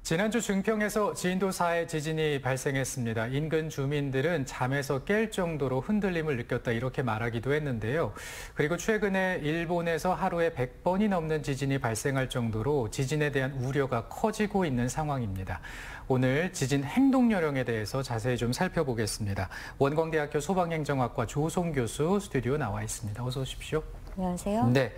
지난주 증평에서 진도 4의 지진이 발생했습니다. 인근 주민들은 잠에서 깰 정도로 흔들림을 느꼈다 이렇게 말하기도 했는데요. 그리고 최근에 일본에서 하루에 100번이 넘는 지진이 발생할 정도로 지진에 대한 우려가 커지고 있는 상황입니다. 오늘 지진 행동 요령에 대해서 자세히 좀 살펴보겠습니다. 원광대학교 소방행정학과 조송 교수 스튜디오 나와 있습니다. 어서 오십시오. 안녕하세요. 네.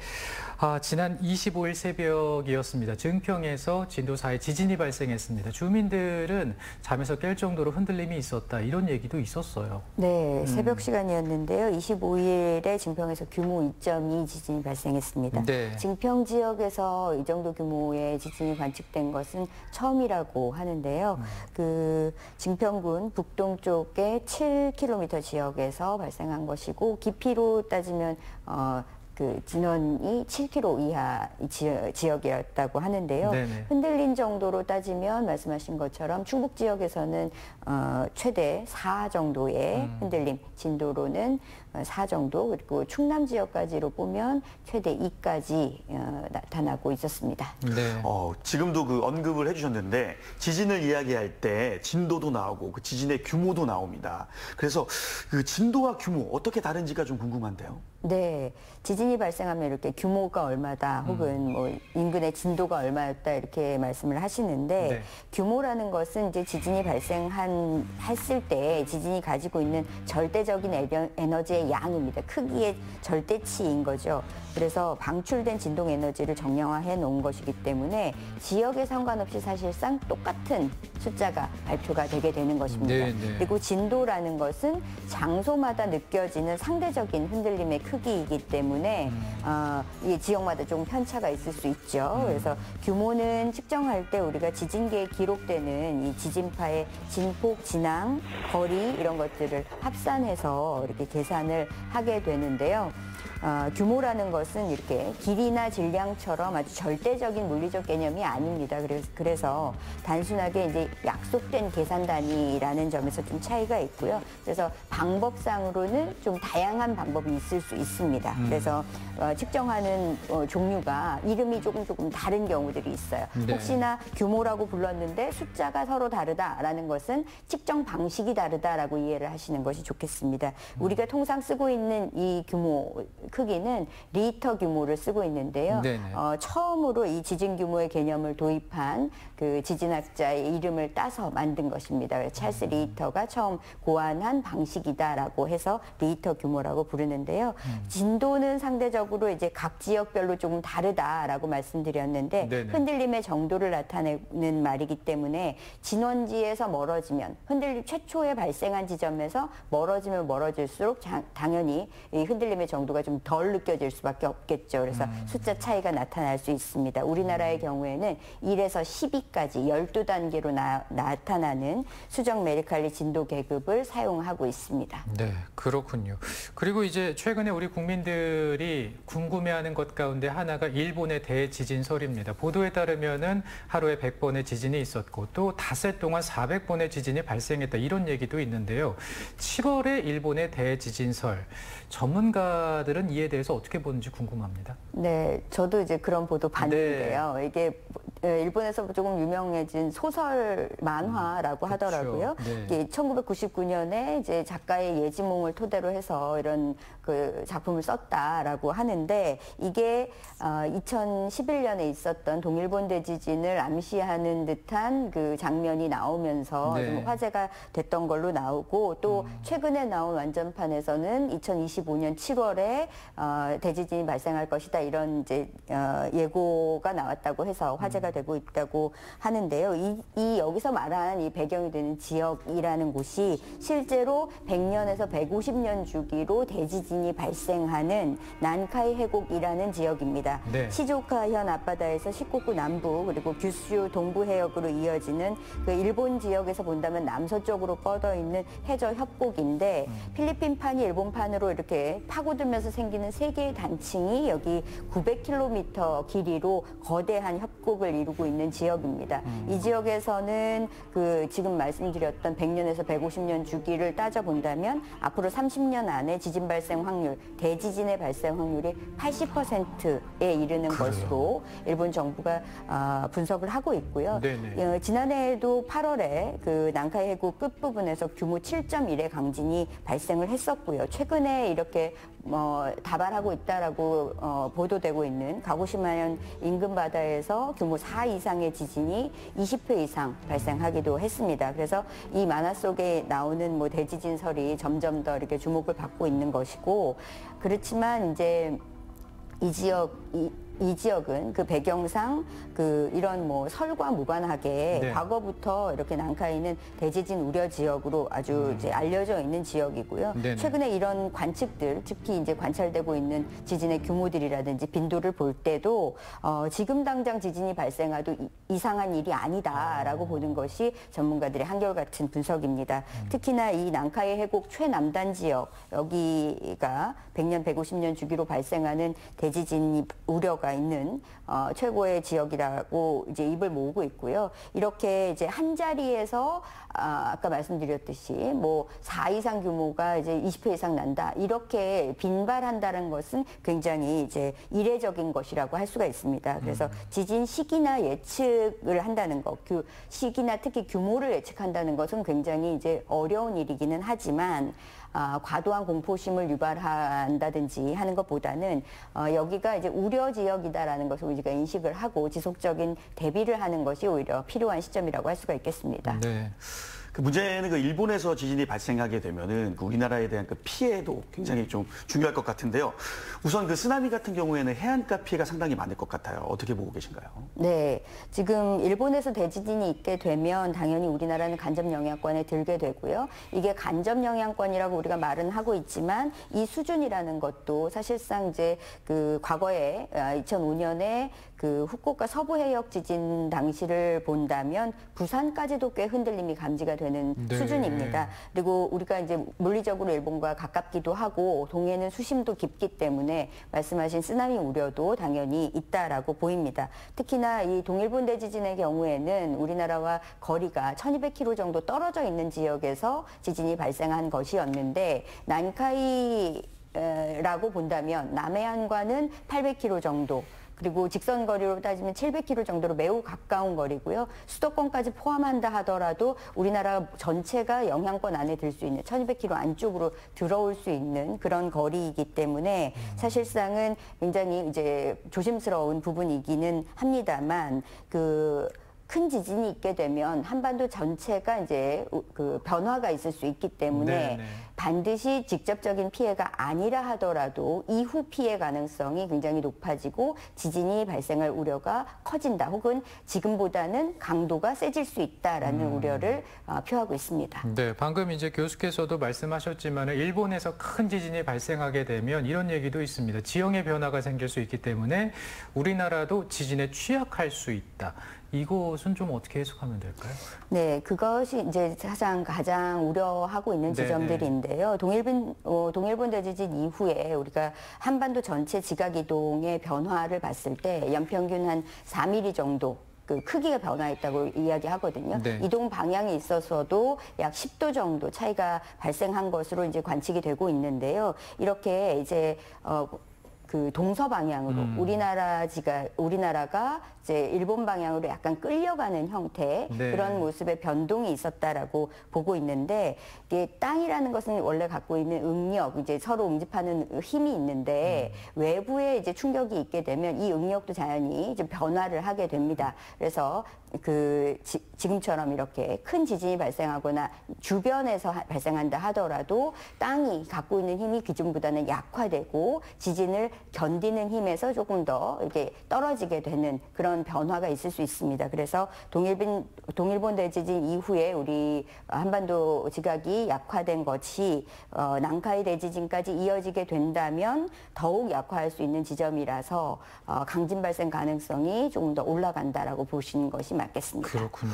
지난 25일 새벽이었습니다. 증평에서 진도 4의 지진이 발생했습니다. 주민들은 잠에서 깰 정도로 흔들림이 있었다 이런 얘기도 있었어요. 네, 새벽 시간이었는데요. 25일에 증평에서 규모 2.2 지진이 발생했습니다. 네. 증평 지역에서 이 정도 규모의 지진이 관측된 것은 처음이라고 하는데요. 그 증평군 북동쪽의 7km 지역에서 발생한 것이고 깊이로 따지면 그 진원이 7km 이하 지역이었다고 하는데요. 네네. 흔들린 정도로 따지면 말씀하신 것처럼 충북 지역에서는 최대 4 정도의 흔들림, 진도로는 4 정도, 그리고 충남 지역까지로 보면 최대 2까지 나타나고 있었습니다. 네. 지금도 그 언급을 해주셨는데 지진을 이야기할 때 진도도 나오고 그 지진의 규모도 나옵니다. 그래서 그 진도와 규모 어떻게 다른지가 좀 궁금한데요. 네, 지진이 발생하면 이렇게 규모가 얼마다 혹은 뭐 인근의 진도가 얼마였다 이렇게 말씀을 하시는데 네. 규모라는 것은 이제 지진이 했을 때 지진이 가지고 있는 절대적인 에너지의 양입니다. 크기의 절대치인 거죠. 그래서 방출된 진동 에너지를 정량화해 놓은 것이기 때문에 지역에 상관없이 사실상 똑같은 숫자가 발표가 되게 되는 것입니다. 네, 네. 그리고 진도라는 것은 장소마다 느껴지는 상대적인 흔들림의 크기이기 때문에 이 지역마다 조금 편차가 있을 수 있죠. 그래서 규모는 측정할 때 우리가 지진계에 기록되는 이 지진파의 진폭, 진앙, 거리 이런 것들을 합산해서 이렇게 계산을 하게 되는데요. 규모라는 것은 이렇게 길이나 질량처럼 아주 절대적인 물리적 개념이 아닙니다. 그래서 단순하게 이제 약속된 계산 단위라는 점에서 좀 차이가 있고요. 그래서 방법상으로는 좀 다양한 방법이 있을 수 있습니다. 그래서 측정하는 종류가 이름이 조금 다른 경우들이 있어요. 네. 혹시나 규모라고 불렀는데 숫자가 서로 다르다라는 것은 측정 방식이 다르다라고 이해를 하시는 것이 좋겠습니다. 우리가 통상 쓰고 있는 이 규모 크기는 리터 규모를 쓰고 있는데요. 처음으로 이 지진 규모의 개념을 도입한 그 지진학자의 이름을 따서 만든 것입니다. 찰스 리히터가 처음 고안한 방식이다라고 해서 리히터 규모라고 부르는데요. 진도는 상대적으로 이제 각 지역별로 조금 다르다라고 말씀드렸는데 네네. 흔들림의 정도를 나타내는 말이기 때문에 진원지에서 멀어지면 흔들림 최초에 발생한 지점에서 멀어지면 멀어질수록 당연히 이 흔들림의 정도가 좀 덜 느껴질 수밖에 없겠죠. 그래서 숫자 차이가 나타날 수 있습니다. 우리나라의 경우에는 1에서 12까지 12단계로 나타나는 수정 메리칼리 진도 계급을 사용하고 있습니다. 네, 그렇군요. 그리고 이제 최근에 우리 국민들이 궁금해하는 것 가운데 하나가 일본의 대지진설입니다. 보도에 따르면은 하루에 100번의 지진이 있었고 또 닷새 동안 400번의 지진이 발생했다 이런 얘기도 있는데요. 7월에 일본의 대지진설 전문가들은 이에 대해서 어떻게 보는지 궁금합니다. 네, 저도 이제 그런 보도 봤는데요. 네. 이게 일본에서 조금 유명해진 소설 만화라고 하더라고요. 네. 이게 1999년에 이제 작가의 예지몽을 토대로 해서 이런 그 작품을 썼다라고 하는데 이게 2011년에 있었던 동일본 대지진을 암시하는 듯한 그 장면이 나오면서 네. 좀 화제가 됐던 걸로 나오고 또 최근에 나온 완전판에서는 2025년 7월에 대지진이 발생할 것이다 이런 이제 예고가 나왔다고 해서 화제가 되고 있다고 하는데요. 이 여기서 말한 이 배경이 되는 지역이라는 곳이 실제로 100년에서 150년 주기로 대지진이 발생하는 난카이 해곡이라는 지역입니다. 네. 시즈오카현 앞바다에서 시코쿠 남부 그리고 규슈 동부 해역으로 이어지는 그 일본 지역에서 본다면 남서쪽으로 뻗어 있는 해저 협곡인데 필리핀판이 일본판으로 이렇게 파고들면서 생기는 세 개의 단층이 여기 900km 길이로 거대한 협곡을 이루고 있는 지역입니다. 이 지역에서는 그 지금 말씀드렸던 100년에서 150년 주기를 따져본다면 앞으로 30년 안에 지진 발생 확률, 대지진의 발생 확률이 80%에 이르는 것으로 일본 정부가 분석을 하고 있고요. 지난해에도 8월에 그 난카이 해구 끝부분에서 규모 7.1의 강진이 발생을 했었고요. 최근에 이렇게 다발하고 있다라고 보도되고 있는 가고시마현 인근 바다에서 규모 4 이상의 지진이 20회 이상 발생하기도 했습니다. 그래서 이 만화 속에 나오는 뭐 대지진설이 점점 더 이렇게 주목을 받고 있는 것이고, 그렇지만 이제 이 지역은 그 배경상 그 이런 뭐 설과 무관하게 과거부터 이렇게 난카이는 대지진 우려 지역으로 아주 이제 알려져 있는 지역이고요. 최근에 이런 관측들, 특히 이제 관찰되고 있는 지진의 규모들이라든지 빈도를 볼 때도 지금 당장 지진이 발생해도 이상한 일이 아니다라고 보는 것이 전문가들의 한결같은 분석입니다. 특히나 이 난카이 해곡 최남단 지역, 여기가 100년, 150년 주기로 발생하는 대지진 우려가 있는 최고의 지역이라고 이제 입을 모으고 있고요. 이렇게 이제 한 자리에서 아까 말씀드렸듯이 뭐 4 이상 규모가 이제 20회 이상 난다, 이렇게 빈발한다는 것은 굉장히 이제 이례적인 것이라고 할 수가 있습니다. 그래서 지진 시기나 예측을 한다는 것, 그 시기나 특히 규모를 예측한다는 것은 굉장히 이제 어려운 일이기는 하지만 과도한 공포심을 유발한다든지 하는 것보다는 여기가 이제 우려 지역이다라는 것을 우리가 인식을 하고 지속적인 대비를 하는 것이 오히려 필요한 시점이라고 할 수가 있겠습니다. 네. 그 문제는 그 일본에서 지진이 발생하게 되면은 그 우리나라에 대한 그 피해도 굉장히 좀 중요할 것 같은데요. 우선 그 쓰나미 같은 경우에는 해안가 피해가 상당히 많을 것 같아요. 어떻게 보고 계신가요? 네, 지금 일본에서 대지진이 있게 되면 당연히 우리나라는 간접 영향권에 들게 되고요. 이게 간접 영향권이라고 우리가 말은 하고 있지만 이 수준이라는 것도 사실상 이제 그 과거에 2005년에 그 후쿠오카 서부 해역 지진 당시를 본다면 부산까지도 꽤 흔들림이 감지가 되는 수준입니다. 그리고 우리가 이제 물리적으로 일본과 가깝기도 하고 동해는 수심도 깊기 때문에 말씀하신 쓰나미 우려도 당연히 있다라고 보입니다. 특히나 이 동일본 대지진의 경우에는 우리나라와 거리가 1200km 정도 떨어져 있는 지역에서 지진이 발생한 것이었는데, 난카이라고 본다면 남해안과는 800km 정도, 그리고 직선 거리로 따지면 700km 정도로 매우 가까운 거리고요. 수도권까지 포함한다 하더라도 우리나라 전체가 영향권 안에 들 수 있는 1200km 안쪽으로 들어올 수 있는 그런 거리이기 때문에 사실상은 굉장히 이제 조심스러운 부분이기는 합니다만, 큰 지진이 있게 되면 한반도 전체가 이제 그 변화가 있을 수 있기 때문에 반드시 직접적인 피해가 아니라 하더라도 이후 피해 가능성이 굉장히 높아지고 지진이 발생할 우려가 커진다, 혹은 지금보다는 강도가 세질 수 있다라는 우려를 표하고 있습니다. 네, 방금 이제 교수께서도 말씀하셨지만 일본에서 큰 지진이 발생하게 되면 이런 얘기도 있습니다. 지형의 변화가 생길 수 있기 때문에 우리나라도 지진에 취약할 수 있다. 이것은 좀 어떻게 해석하면 될까요? 네, 그것이 이제 가장 우려하고 있는 지점들인데요. 동일본 대지진 이후에 우리가 한반도 전체 지각 이동의 변화를 봤을 때 연평균 한 4mm 정도 그 크기가 변화했다고 이야기하거든요. 이동 방향에 있어서도 약 10도 정도 차이가 발생한 것으로 이제 관측이 되고 있는데요. 이렇게 이제 그 동서 방향으로 우리나라가 이제 일본 방향으로 약간 끌려가는 형태, 그런 모습의 변동이 있었다라고 보고 있는데, 이게 땅이라는 것은 원래 갖고 있는 응력, 이제 서로 응집하는 힘이 있는데 외부에 이제 충격이 있게 되면 이 응력도 자연히 이제 변화를 하게 됩니다. 그래서 지금처럼 이렇게 큰 지진이 발생하거나 주변에서 발생한다 하더라도 땅이 갖고 있는 힘이 기존보다는 약화되고 지진을 견디는 힘에서 조금 더 이렇게 떨어지게 되는 그런 변화가 있을 수 있습니다. 그래서 동일본 대지진 이후에 우리 한반도 지각이 약화된 것이 난카이 대지진까지 이어지게 된다면 더욱 약화할 수 있는 지점이라서 강진 발생 가능성이 조금 더 올라간다라고 보시는 것이 맞겠습니다. 그렇군요.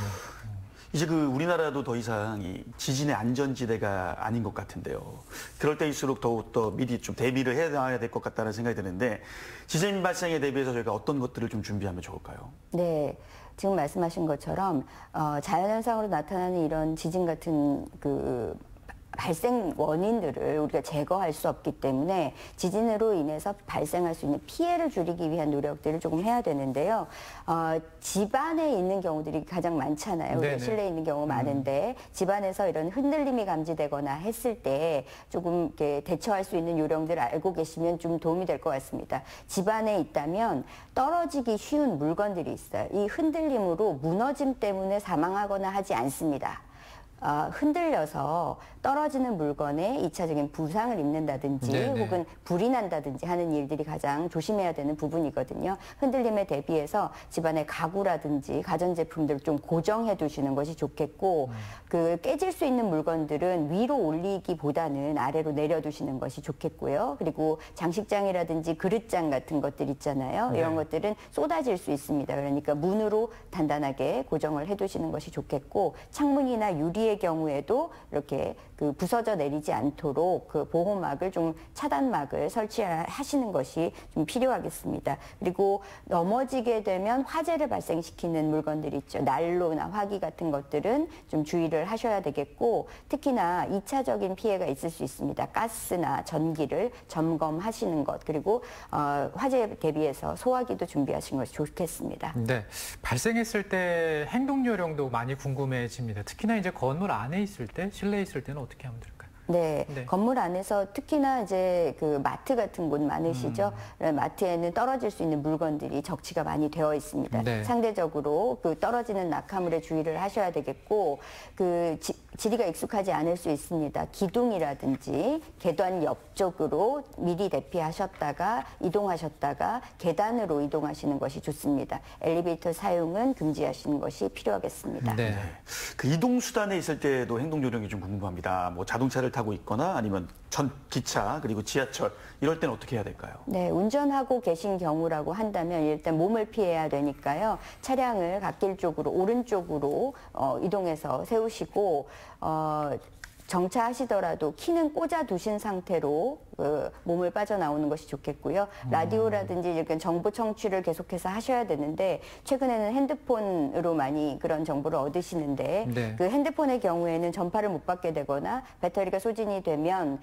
이제 우리나라도 더 이상 이 지진의 안전지대가 아닌 것 같은데요. 그럴 때일수록 더욱더 미리 좀 대비를 해 놔야 될 것 같다는 생각이 드는데 지진 발생에 대비해서 저희가 어떤 것들을 좀 준비하면 좋을까요? 네. 지금 말씀하신 것처럼 자연현상으로 나타나는 이런 지진 같은 발생 원인들을 우리가 제거할 수 없기 때문에 지진으로 인해서 발생할 수 있는 피해를 줄이기 위한 노력들을 조금 해야 되는데요. 집안에 있는 경우들이 가장 많잖아요. 우리가 실내에 있는 경우가 많은데 집안에서 이런 흔들림이 감지되거나 했을 때 조금 이렇게 대처할 수 있는 요령들을 알고 계시면 좀 도움이 될 것 같습니다. 집안에 있다면 떨어지기 쉬운 물건들이 있어요. 이 흔들림으로 무너짐 때문에 사망하거나 하지 않습니다. 흔들려서 떨어지는 물건에 2차적인 부상을 입는다든지 네네. 혹은 불이 난다든지 하는 일들이 가장 조심해야 되는 부분이거든요. 흔들림에 대비해서 집안의 가구라든지 가전제품들을 좀 고정해 두시는 것이 좋겠고 깨질 수 있는 물건들은 위로 올리기보다는 아래로 내려두시는 것이 좋겠고요. 그리고 장식장이라든지 그릇장 같은 것들 있잖아요. 네. 이런 것들은 쏟아질 수 있습니다. 그러니까 문으로 단단하게 고정을 해두시는 것이 좋겠고 창문이나 유리의 경우에도 이렇게 부서져 내리지 않도록 보호막을 좀 차단막을 설치하시는 것이 좀 필요하겠습니다. 그리고 넘어지게 되면 화재를 발생시키는 물건들이 있죠. 난로나 화기 같은 것들은 좀 주의를 하셔야 되겠고 특히나 2차적인 피해가 있을 수 있습니다. 가스나 전기를 점검하시는 것 그리고 화재에 대비해서 소화기도 준비하시는 것이 좋겠습니다. 네, 발생했을 때 행동 요령도 많이 궁금해집니다. 특히나 이제 건물 안에 있을 때, 실내에 있을 때는 어떻게 하면 될까요? 네, 네. 건물 안에서 특히나 이제 마트 같은 곳 많으시죠. 마트에는 떨어질 수 있는 물건들이 적치가 많이 되어 있습니다. 네. 상대적으로 떨어지는 낙하물에 주의를 하셔야 되겠고 지리가 익숙하지 않을 수 있습니다. 기둥이라든지 계단 옆쪽으로 미리 대피하셨다가 이동하셨다가 계단으로 이동하시는 것이 좋습니다. 엘리베이터 사용은 금지하시는 것이 필요하겠습니다. 네. 이동 수단에 있을 때도 행동 요령이 좀 궁금합니다. 뭐 자동차를 타고 있거나 아니면 기차 그리고 지하철 이럴 때는 어떻게 해야 될까요? 네, 운전하고 계신 경우라고 한다면 일단 몸을 피해야 되니까요. 차량을 갓길 쪽으로 오른쪽으로 이동해서 세우시고 정차하시더라도 키는 꽂아 두신 상태로 몸을 빠져나오는 것이 좋겠고요. 라디오라든지 이렇게 정보 청취를 계속해서 하셔야 되는데 최근에는 핸드폰으로 많이 그런 정보를 얻으시는데 네. 핸드폰의 경우에는 전파를 못 받게 되거나 배터리가 소진이 되면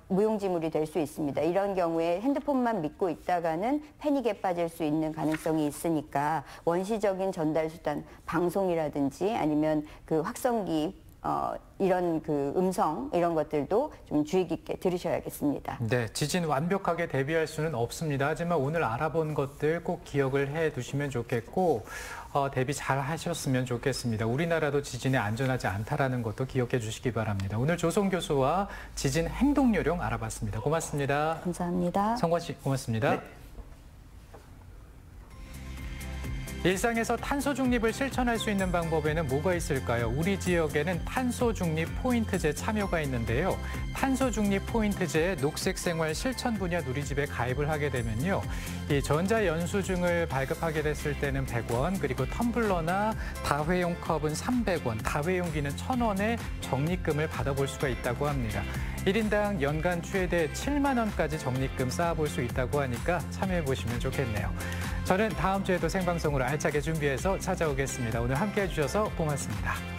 무용지물이 될 수 있습니다. 이런 경우에 핸드폰만 믿고 있다가는 패닉에 빠질 수 있는 가능성이 있으니까 원시적인 전달 수단, 방송이라든지 아니면 확성기 이런 음성 이런 것들도 좀 주의 깊게 들으셔야겠습니다. 네, 지진 완벽하게 대비할 수는 없습니다. 하지만 오늘 알아본 것들 꼭 기억을 해 두시면 좋겠고 대비 잘 하셨으면 좋겠습니다. 우리나라도 지진에 안전하지 않다라는 것도 기억해 주시기 바랍니다. 오늘 조성 교수와 지진 행동 요령 알아봤습니다. 고맙습니다. 감사합니다. 성관 씨 고맙습니다. 네. 일상에서 탄소 중립을 실천할 수 있는 방법에는 뭐가 있을까요? 우리 지역에는 탄소 중립 포인트제 참여가 있는데요. 탄소 중립 포인트제의 녹색 생활 실천 분야 누리집에 가입을 하게 되면요. 이 전자 영수증을 발급하게 됐을 때는 100원, 그리고 텀블러나 다회용 컵은 300원, 다회용기는 1,000원의 적립금을 받아볼 수가 있다고 합니다. 1인당 연간 최대 7만 원까지 적립금 쌓아볼 수 있다고 하니까 참여해보시면 좋겠네요. 저는 다음 주에도 생방송으로 알차게 준비해서 찾아오겠습니다. 오늘 함께해 주셔서 고맙습니다.